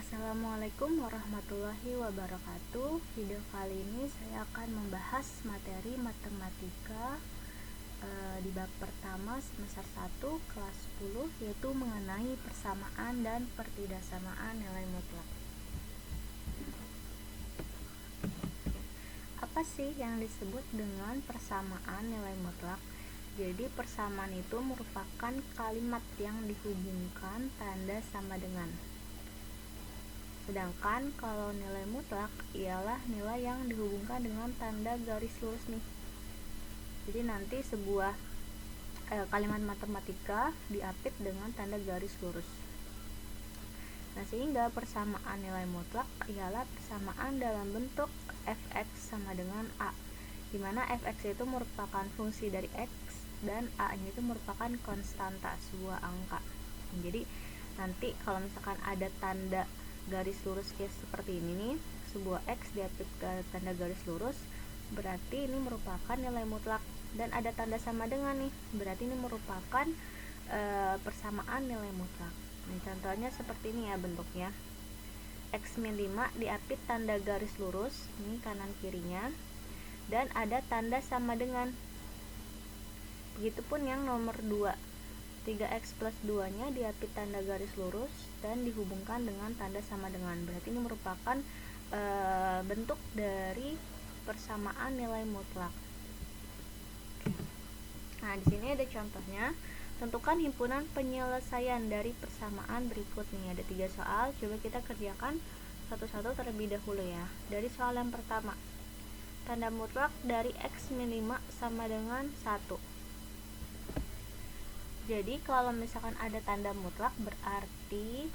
Assalamualaikum warahmatullahi wabarakatuh. Video kali ini saya akan membahas materi matematika di bab pertama semester 1 kelas 10, yaitu mengenai persamaan dan pertidaksamaan nilai mutlak. Apa sih yang disebut dengan persamaan nilai mutlak? Jadi persamaan itu merupakan kalimat yang dihubungkan tanda sama dengan. Sedangkan kalau nilai mutlak ialah nilai yang dihubungkan dengan tanda garis lurus nih. Jadi nanti sebuah kalimat matematika diapit dengan tanda garis lurus. Nah, sehingga persamaan nilai mutlak ialah persamaan dalam bentuk fx sama dengan a, di mana fx itu merupakan fungsi dari x dan a-nya itu merupakan konstanta, sebuah angka. Jadi nanti kalau misalkan ada tanda garis lurus kayak seperti ini nih, sebuah x diapit ke tanda garis lurus, berarti ini merupakan nilai mutlak. Dan ada tanda sama dengan nih, berarti ini merupakan persamaan nilai mutlak. Nah, contohnya seperti ini ya bentuknya. X min 5 diapit tanda garis lurus, ini kanan kirinya, dan ada tanda sama dengan. Begitupun yang nomor 2, 3x plus 2 nya diapit tanda garis lurus dan dihubungkan dengan tanda sama dengan. Berarti ini merupakan bentuk dari persamaan nilai mutlak. Nah, di sini ada contohnya. Tentukan himpunan penyelesaian dari persamaan berikut nih. Ada 3 soal, coba kita kerjakan satu-satu terlebih dahulu ya. Dari soal yang pertama, tanda mutlak dari x min 5 sama dengan 1. Jadi kalau misalkan ada tanda mutlak berarti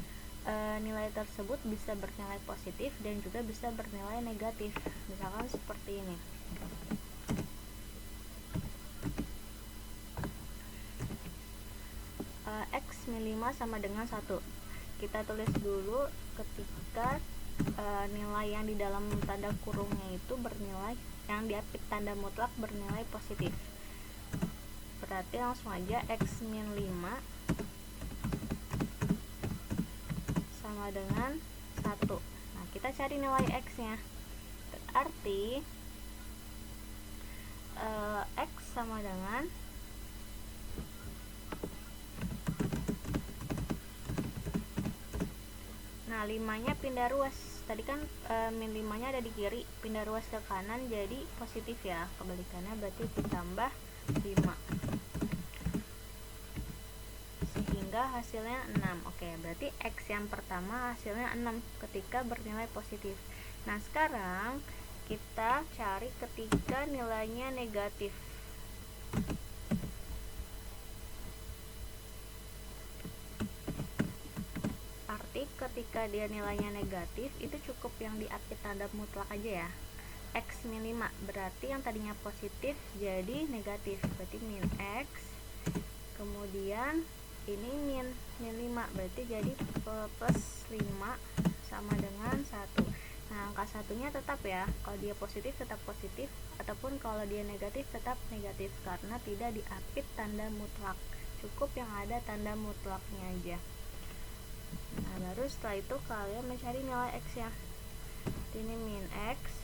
nilai tersebut bisa bernilai positif dan juga bisa bernilai negatif. Misalkan seperti ini. X min 5 sama dengan 1. Kita tulis dulu ketika nilai yang di dalam tanda kurungnya itu bernilai, yang diapit tanda mutlak bernilai positif. Berarti langsung aja x min 5 sama dengan 1. Nah, kita cari nilai x nya. Berarti x sama dengan nah 5 nya pindah ruas. Tadi kan min 5 nya ada di kiri, pindah ruas ke kanan jadi positif ya. Kebalikannya berarti ditambah 5 sehingga hasilnya 6. Oke, berarti x yang pertama hasilnya 6 ketika bernilai positif. Nah, sekarang kita cari ketika nilainya negatif. Arti ketika dia nilainya negatif itu cukup yang diapit tanda mutlak aja ya. X min 5 berarti yang tadinya positif jadi negatif, berarti min x, kemudian ini min 5 berarti jadi plus 5 sama dengan 1. Nah, angka satunya tetap ya, kalau dia positif tetap positif, ataupun kalau dia negatif tetap negatif karena tidak diapit tanda mutlak, cukup yang ada tanda mutlaknya aja. Nah, baru setelah itu kalian mencari nilai x ya. Ini min x.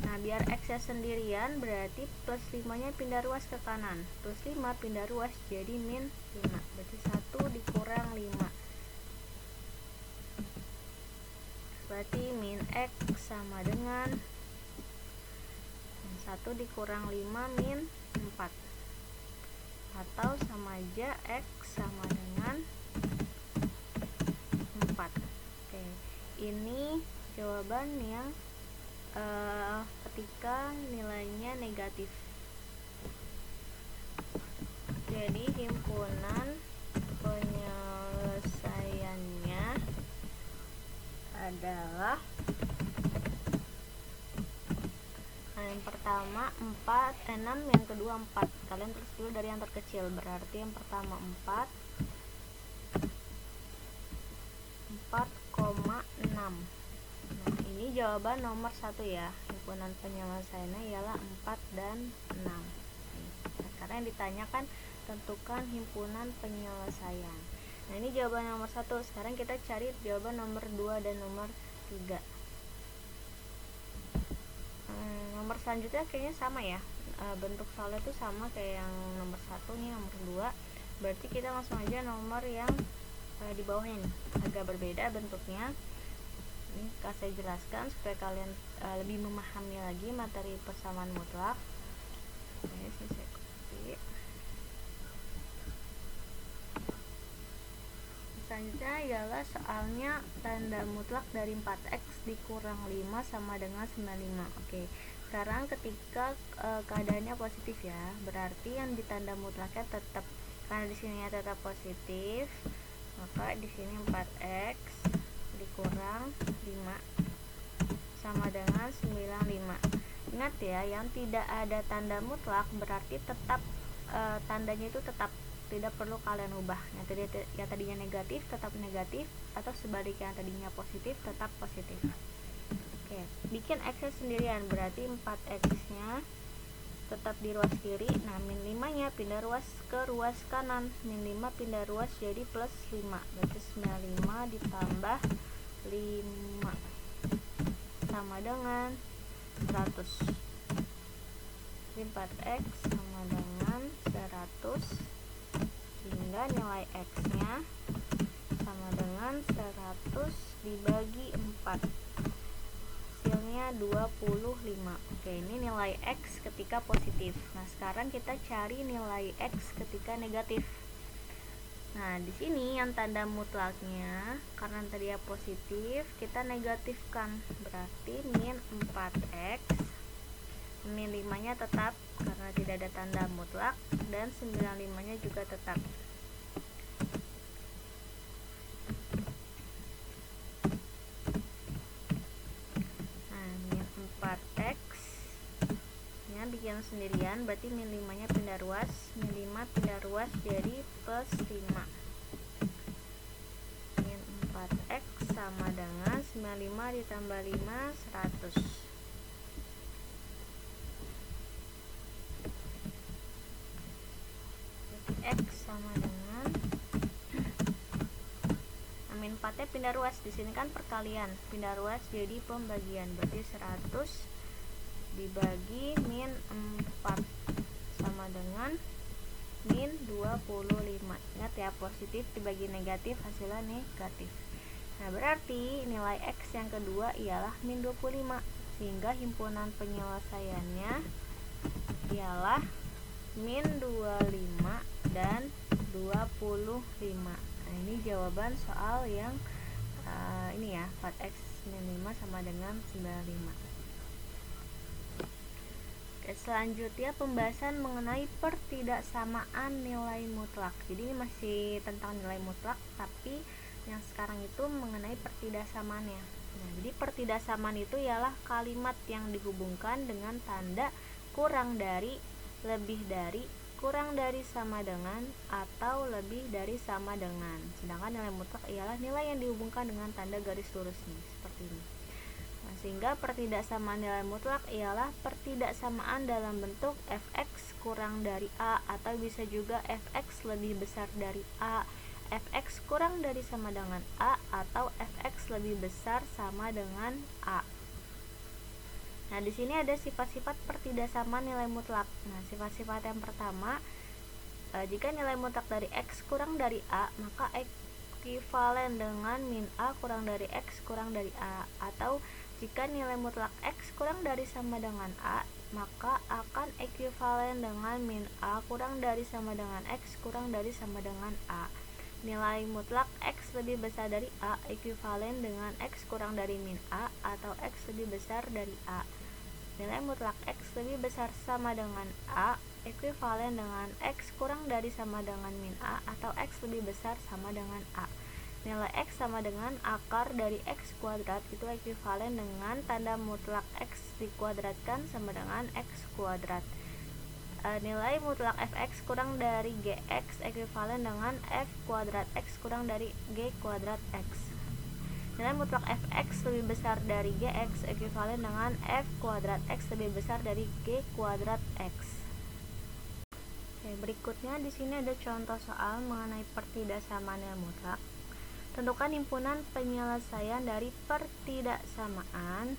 Nah, biar x nya sendirian berarti plus 5 nya pindah ruas ke kanan. Plus 5 pindah ruas jadi min 5. Berarti 1 dikurang 5. Berarti min x sama dengan 1 dikurang 5 min 4. Atau sama aja x sama dengan 4. Oke, ini jawaban yang ketika nilainya negatif. Jadi himpunan penyelesaiannya adalah yang pertama 4, 6, yang kedua 4. Kalian tulis dulu dari yang terkecil, berarti yang pertama 4,6. Nah, ini jawaban nomor 1 ya. Himpunan penyelesaiannya ialah 4 dan 6. Nah, karena yang ditanyakan tentukan himpunan penyelesaian. Nah, ini jawaban nomor 1. Sekarang kita cari jawaban nomor 2 dan nomor 3. Nomor selanjutnya kayaknya sama ya, bentuk soalnya tuh sama kayak yang nomor 1 nih, nomor 2. Berarti kita langsung aja nomor yang di bawahnya nih, agak berbeda bentuknya. Ini saya jelaskan supaya kalian lebih memahami lagi materi persamaan mutlak. Oke, saya copy. Selanjutnya ialah soalnya tanda mutlak dari 4x dikurang 5 sama dengan 95. Oke, sekarang ketika keadaannya positif ya, berarti yang ditanda mutlaknya tetap, karena di sini tetap positif, maka di sini 4x dikurang 5 sama dengan 95. Ingat ya, yang tidak ada tanda mutlak berarti tetap tandanya itu tetap, tidak perlu kalian ubah. Yang tadinya negatif tetap negatif, atau sebaliknya yang tadinya positif tetap positif. Oke, bikin x sendirian, berarti 4x nya tetap di ruas kiri. Nah, min 5 nya pindah ruas ke ruas kanan, min 5 pindah ruas jadi plus 5, berarti 95 ditambah 5 sama dengan 100. 4x sama dengan 100, sehingga nilai x nya sama dengan 100 dibagi 4, hasilnya 25. Oke, ini nilai x ketika positif. Nah, sekarang kita cari nilai x ketika negatif. Nah, di sini yang tanda mutlaknya, karena tadi ya positif, kita negatifkan, berarti min 4x, min 5 nya tetap karena tidak ada tanda mutlak, dan 95 nya juga tetap. Nah, min 4x nya bikin sendirian, berarti min 5 nya pindah ruas, min 5 pindah ruas jadi plus 5. Min 4x sama dengan 95 ditambah 5, 100. X sama dengan min 4 nya pindah ruas, di sini kan perkalian, pindah ruas jadi pembagian, berarti 100 dibagi min 4 sama dengan min 25. Ingat ya, positif dibagi negatif hasilnya negatif. Nah, berarti nilai x yang kedua ialah min 25, sehingga himpunan penyelesaiannya ialah min 25 dan 25. Nah, ini jawaban soal yang ini ya, 4x min 5 sama dengan 95. Oke, selanjutnya pembahasan mengenai pertidaksamaan nilai mutlak. Jadi ini masih tentang nilai mutlak, tapi yang sekarang itu mengenai pertidaksamaannya. Nah, jadi pertidaksamaan itu ialah kalimat yang dihubungkan dengan tanda kurang dari, lebih dari, kurang dari, sama dengan, atau lebih dari sama dengan. Sedangkan nilai mutlak ialah nilai yang dihubungkan dengan tanda garis lurus nih, seperti ini. Nah, sehingga pertidaksamaan nilai mutlak ialah pertidaksamaan dalam bentuk fx kurang dari a, atau bisa juga fx lebih besar dari a, fx kurang dari sama dengan a, atau fx lebih besar sama dengan a. Nah, di sini ada sifat-sifat pertidaksamaan nilai mutlak. Nah, sifat-sifat yang pertama, jika nilai mutlak dari x kurang dari a, maka ekuivalen dengan min a kurang dari x kurang dari a. Atau jika nilai mutlak x kurang dari sama dengan a, maka akan ekuivalen dengan min a kurang dari sama dengan x kurang dari sama dengan a. Nilai mutlak x lebih besar dari a ekuivalen dengan x kurang dari min a, atau x lebih besar dari a. Nilai mutlak x lebih besar sama dengan a ekuivalen dengan x kurang dari sama dengan min a, atau x lebih besar sama dengan a. Nilai x sama dengan akar dari x kuadrat itu ekuivalen dengan tanda mutlak x dikuadratkan sama dengan x kuadrat. Nilai mutlak fx kurang dari gx ekuivalen dengan f kuadrat x kurang dari g kuadrat x. Nilai mutlak fx lebih besar dari gx ekuivalen dengan f kuadrat x lebih besar dari g kuadrat x. Oke, berikutnya di sini ada contoh soal mengenai pertidaksamaan nilai mutlak. Tentukan himpunan penyelesaian dari pertidaksamaan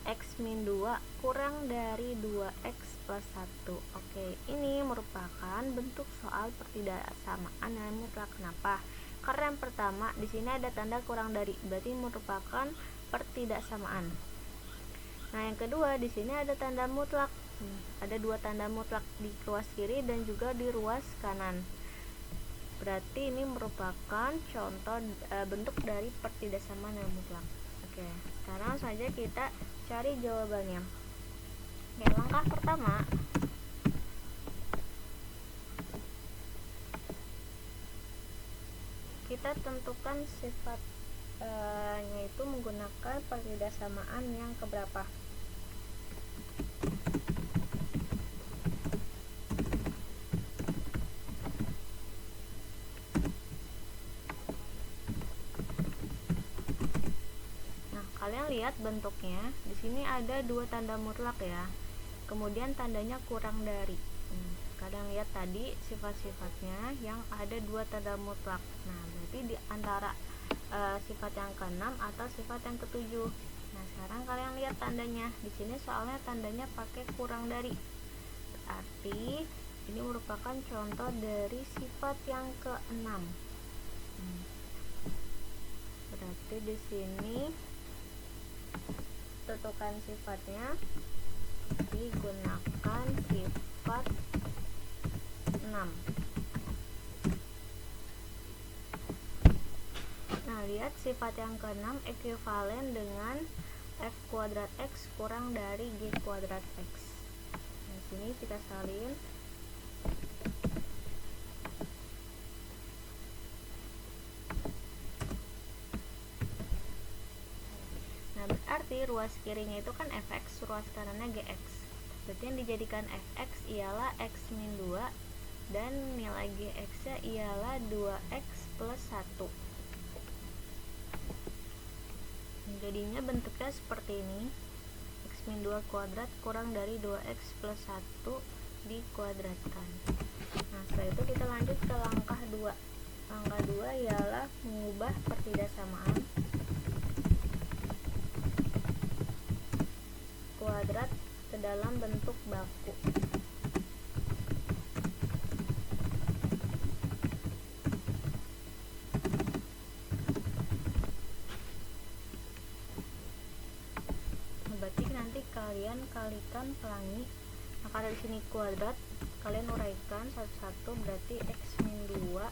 x-2 kurang dari 2x plus 1. Oke, ini merupakan bentuk soal pertidaksamaan nilai mutlak. Kenapa? Karena yang pertama di sini ada tanda kurang dari, berarti merupakan pertidaksamaan. Nah, yang kedua di sini ada tanda mutlak. Ada dua tanda mutlak di ruas kiri dan juga di ruas kanan. Berarti ini merupakan contoh bentuk dari pertidaksamaan nilai mutlak. Oke, sekarang saja kita cari jawabannya. Oke, langkah pertama, kita tentukan sifatnya itu menggunakan pertidaksamaan yang keberapa. Kalian lihat bentuknya, di sini ada dua tanda mutlak ya. Kemudian tandanya kurang dari. Kalian lihat tadi sifat-sifatnya yang ada dua tanda mutlak. Nah, berarti di antara sifat yang ke-6 atau sifat yang ke-7. Nah, sekarang kalian lihat tandanya. Di sini soalnya tandanya pakai kurang dari. Berarti ini merupakan contoh dari sifat yang ke-6. Berarti di sini tentukan sifatnya digunakan sifat 6. Nah, lihat sifat yang ke-6 ekuivalen dengan f kuadrat x kurang dari g kuadrat x. Nah, sini kita salin. Berarti ruas kirinya itu kan fx, ruas kanannya gx. Berarti yang dijadikan fx ialah x-2 dan nilai gx nya ialah 2x plus 1. Jadinya bentuknya seperti ini, x-2 kuadrat kurang dari 2x plus 1 dikuadratkan. Nah, setelah itu kita lanjut ke langkah 2. Langkah 2 ialah mengubah pertidaksamaan kuadrat ke dalam bentuk baku. Berarti nanti kalian kalikan pelangi. Nah, karena di sini kuadrat, kalian uraikan satu-satu, berarti x-2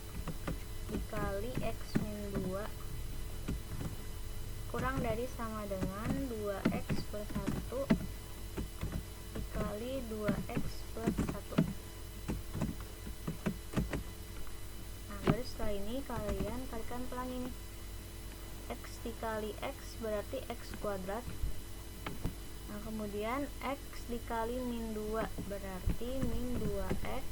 dikali x-2 kurang dari sama dengan 2x plus 1 dikali 2x plus 1. Nah, baru setelah ini kalian kalikan pelangi nih. X dikali x berarti x kuadrat. Nah, kemudian x dikali min 2 berarti min 2x.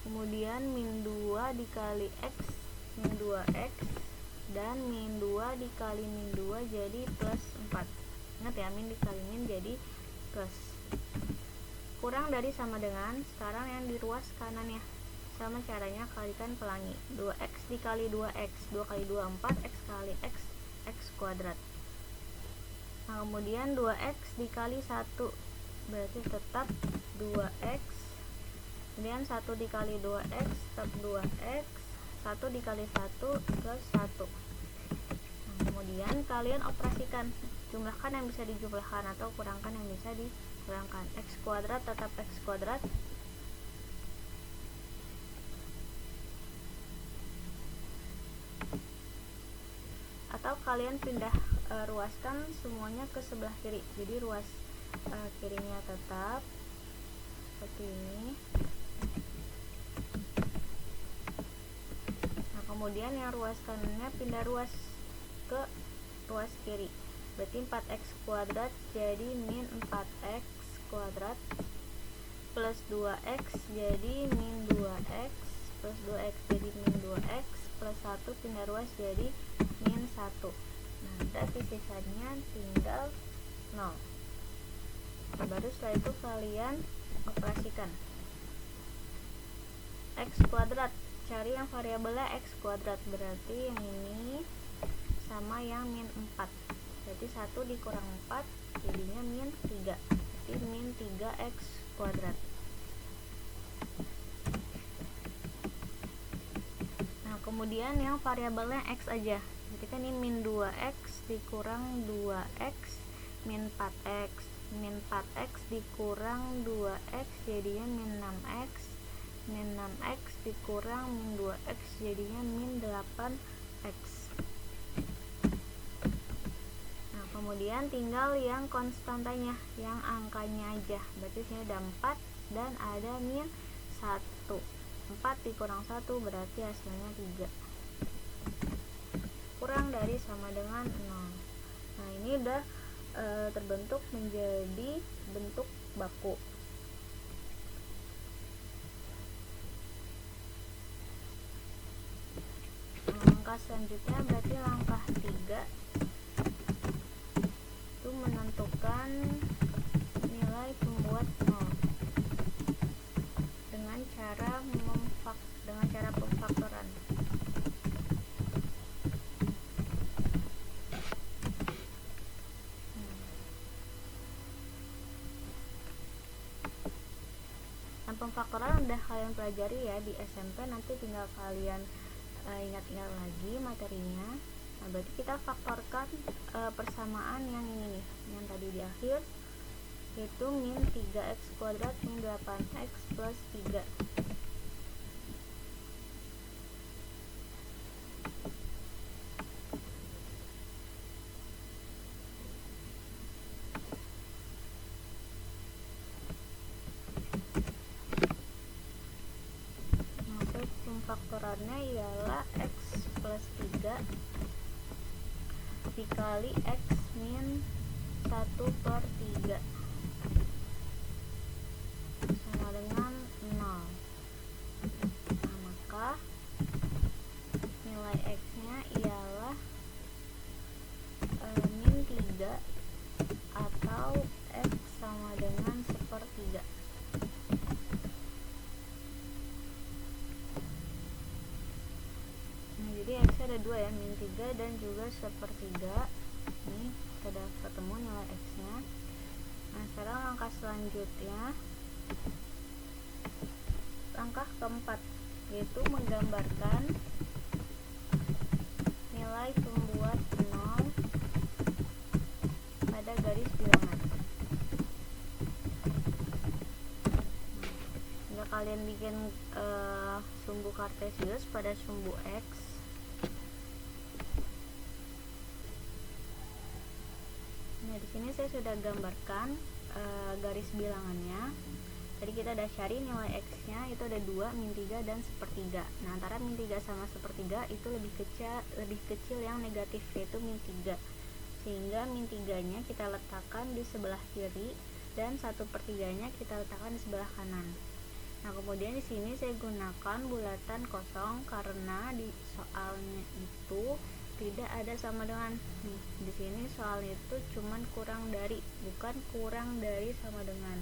Kemudian min 2 dikali x min 2x, dan min 2 dikali min 2 jadi plus 4. Ingat ya, min dikali min jadi plus. Kurang dari sama dengan, sekarang yang di ruas kanan ya. Sama caranya, kalikan pelangi. 2x dikali 2x, 2 kali 2 4, x kali x, x kuadrat. Nah, kemudian 2x dikali 1 berarti tetap 2x. Kemudian 1 dikali 2x tetap 2x, 1 dikali 1 plus 1. Nah, kemudian kalian operasikan, jumlahkan yang bisa dijumlahkan atau kurangkan yang bisa dikurangkan. X kuadrat tetap x kuadrat. Atau kalian pindah ruaskan semuanya ke sebelah kiri. Jadi ruas kirinya tetap seperti ini. Nah, kemudian yang ruas kanannya pindah ruas ke ruas kiri. Berarti 4x kuadrat jadi min 4x kuadrat plus 2x jadi min 2x plus 2x jadi min 2x plus 1 pindah ruas jadi min 1. Nah, berarti sisanya tinggal 0. Baru setelah itu kalian operasikan. X kuadrat, cari yang variabelnya X kuadrat, berarti yang ini sama yang min 4, berarti 1 dikurang 4 jadinya min 3, berarti min 3X kuadrat. Nah kemudian yang variabelnya X aja, berarti kan ini min 2X dikurang 2X min 4X, min 4X dikurang 2X jadinya min 6X, min 6X dikurang min 2X jadinya min 8X. Nah kemudian tinggal yang konstantanya, yang angkanya aja, berarti sini ada 4 dan ada min 1, 4 dikurang 1 berarti hasilnya 3, kurang dari sama dengan 0. Nah ini udah terbentuk menjadi bentuk baku. Langkah selanjutnya berarti langkah 3 itu menentukan nilai pembuat 0 dengan cara pemfaktoran. Pemfaktoran udah kalian pelajari ya di SMP, nanti tinggal kalian ingat-ingat lagi materinya. Nah berarti kita faktorkan persamaan yang ini nih, yang tadi di akhir, yaitu min 3x kuadrat min 8x plus 3. Faktorannya ialah x plus 3 dikali x min 1 per 3 sama dengan 0. Nah maka nilai x nya ialah min 3 atau x sama dengan 1/3. Jadi x ada 2 ya, min 3 dan juga 1/3. Ini kita udah ketemu nilai x nya. Nah sekarang langkah selanjutnya, langkah keempat, yaitu menggambarkan nilai pembuat 0 pada garis bilangan. Jika kalian bikin sumbu kartesius pada sumbu x, nah di sini saya sudah gambarkan garis bilangannya. Tadi kita udah cari nilai x nya itu ada 2, min 3 dan 1/3. Nah antara min 3 sama 1/3 itu lebih kecil yang negatif, yaitu min 3, sehingga min 3 nya kita letakkan di sebelah kiri dan 1/3 nya kita letakkan di sebelah kanan. Nah kemudian di sini saya gunakan bulatan kosong karena di soalnya itu tidak ada sama dengan. Nih di sini soalnya itu cuman kurang dari, bukan kurang dari sama dengan.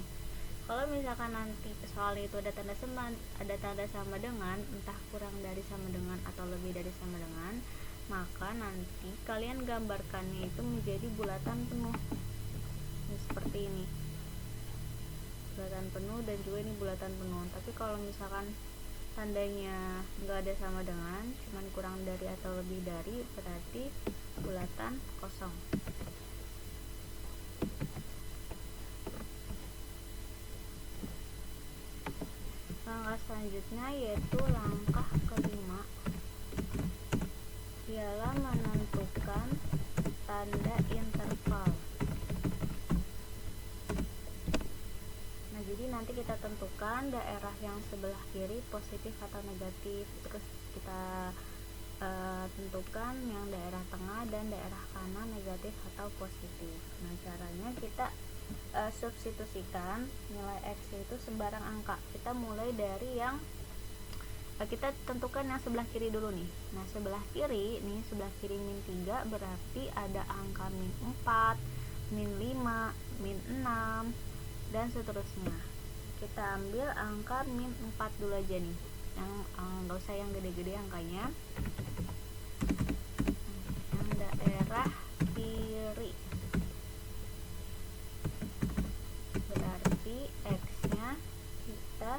Kalau misalkan nanti soalnya itu ada tanda sama dengan, entah kurang dari sama dengan atau lebih dari sama dengan, maka nanti kalian gambarkannya itu menjadi bulatan penuh. Nah, seperti ini, bulatan penuh dan juga ini bulatan penuh. Tapi kalau misalkan tandanya nggak ada sama dengan, cuman kurang dari atau lebih dari, berarti bulatan kosong. Langkah selanjutnya yaitu langkah kelima, ialah menentukan tanda interval. Nah jadi nanti kita tentukan daerah yang sebelah kiri positif atau negatif, terus kita tentukan yang daerah tengah dan daerah kanan negatif atau positif. Nah caranya kita substitusikan nilai x itu sembarang angka. Kita mulai dari yang kita tentukan yang sebelah kiri dulu nih. Nah sebelah kiri nih, sebelah kiri min 3 berarti ada angka min 4, min 5, min 6, dan seterusnya. Kita ambil angka min 4 dulu aja nih, yang nggak usah yang gede-gede angkanya, yang daerah kiri. Berarti X nya kita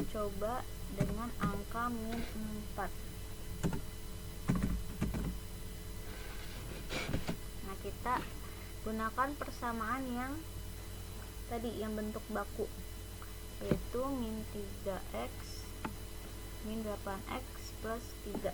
coba dengan angka min 4. Nah, kita gunakan persamaan yang tadi, yang bentuk baku, yaitu min 3x min 8x plus 3.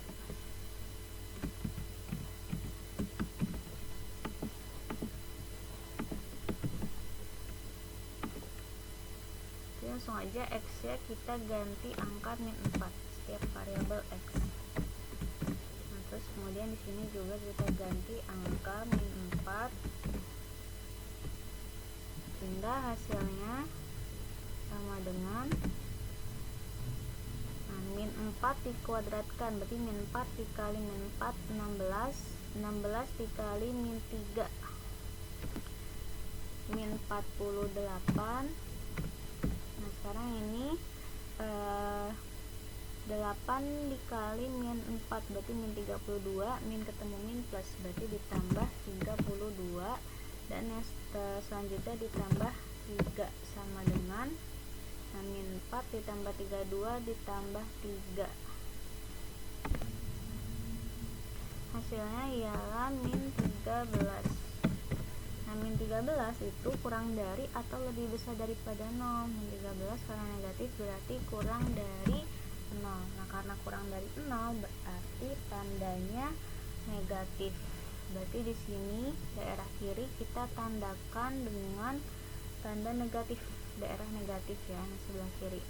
Jadi langsung aja x nya kita ganti angka min 4 setiap variabel x. Nah, terus kemudian di sini juga kita ganti angka min 4, sehingga hasilnya sama dengan min 4 dikuadratkan, berarti min 4 dikali min 4 16 dikali min 3 min 48. Nah, sekarang ini 8 dikali min 4 berarti min 32, min ketemu min plus berarti ditambah 32, dan yang selanjutnya ditambah 3 sama dengan min 4 ditambah 32 ditambah 3, hasilnya ialah min 13. Nah, min 13 itu kurang dari atau lebih besar daripada 0. Min 13 karena negatif berarti kurang dari 0. Nah, karena kurang dari 0 berarti tandanya negatif. Berarti di sini daerah kiri kita tandakan dengan tanda negatif, daerah negatif ya, yang sebelah kiri.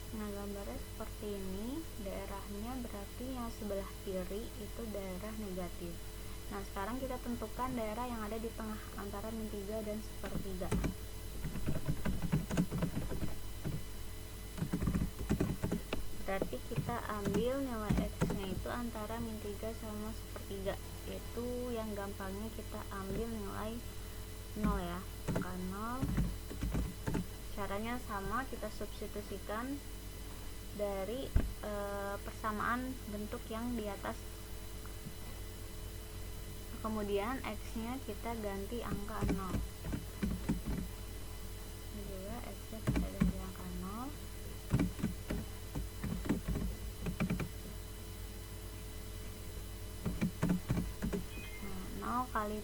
Nah, gambarnya seperti ini, daerahnya berarti yang sebelah kiri itu daerah negatif. Nah, sekarang kita tentukan daerah yang ada di tengah antara min 3 dan sepertiga. Berarti kita ambil nilai x nya itu antara min 3 sama sepertiga, yaitu yang gampangnya kita ambil nilai 0 ya, angka 0. Caranya sama, kita substitusikan dari persamaan bentuk yang di atas, kemudian x nya kita ganti angka 0. Ini juga x nya kita ganti angka 0. Nah, 0 kali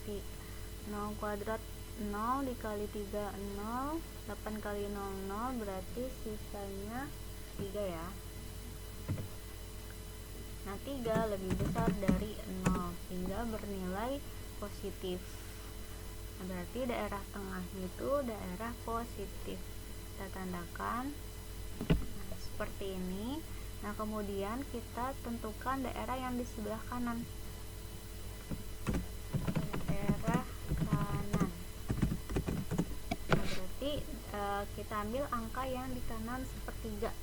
0 kuadrat 0 dikali 3 0, 8 kali 0 0, berarti sisanya 3 ya. Nah, 3 lebih besar dari 0 sehingga bernilai positif. Nah, berarti daerah tengahnya itu daerah positif. Kita tandakan seperti ini. Nah, kemudian kita tentukan daerah yang di sebelah kanan. Daerah kanan. Nah, berarti kita ambil angka yang di kanan sepertiga.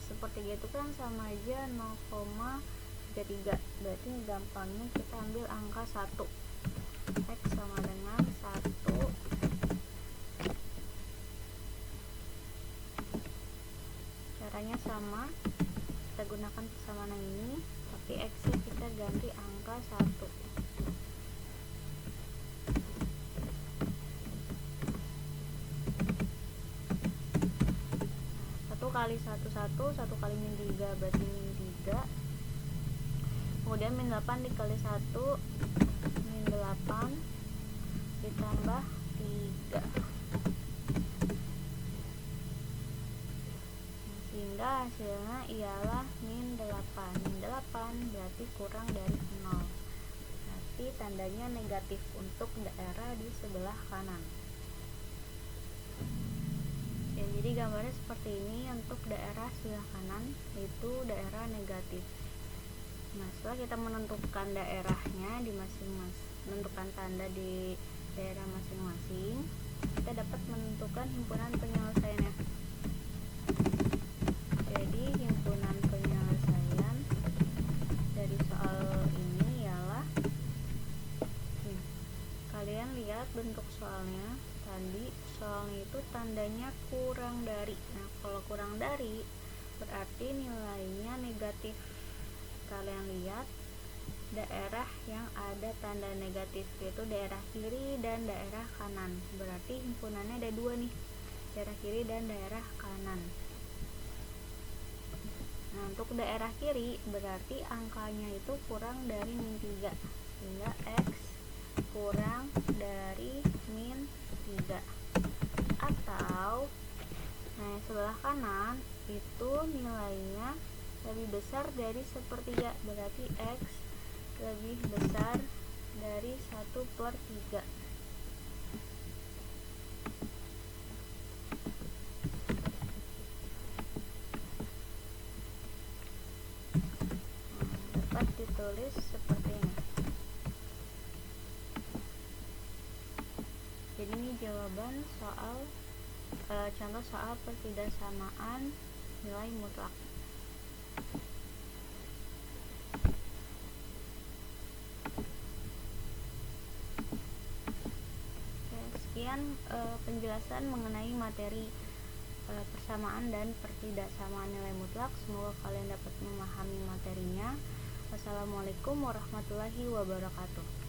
Sepertiga itu kan sama aja 0,33. Berarti gampangnya kita ambil angka 1. X sama dengan 1. Caranya sama, kita gunakan persamaan ini, tapi X nya kita ganti angka 1. Kali 1 kali min 3 berarti min 3, kemudian min 8 dikali 1 min 8 ditambah 3, sehingga hasilnya ialah min 8. Min 8 berarti kurang dari 0, berarti tandanya negatif untuk daerah di sebelah kanan. Ya, jadi gambarnya seperti ini untuk daerah sebelah kanan, yaitu daerah negatif. Nah, setelah kita menentukan daerahnya di menentukan tanda di daerah masing-masing, kita dapat menentukan himpunan penyelesaiannya. Jadi himpunan penyelesaian dari soal ini ialah kalian lihat tandanya kurang dari. Nah, kalau kurang dari berarti nilainya negatif. Kalian lihat daerah yang ada tanda negatif, yaitu daerah kiri dan daerah kanan. Berarti himpunannya ada dua nih, daerah kiri dan daerah kanan. Nah, untuk daerah kiri berarti angkanya itu kurang dari min 3, sehingga X kurang dari min 3. Atau nah, sebelah kanan itu nilainya lebih besar dari 1/3, berarti X lebih besar dari 1/3. Dapat ditulis seperti ini. Jadi ini jawaban soal contoh soal pertidaksamaan nilai mutlak. Sekian penjelasan mengenai materi persamaan dan pertidaksamaan nilai mutlak. Semoga kalian dapat memahami materinya. Wassalamualaikum warahmatullahi wabarakatuh.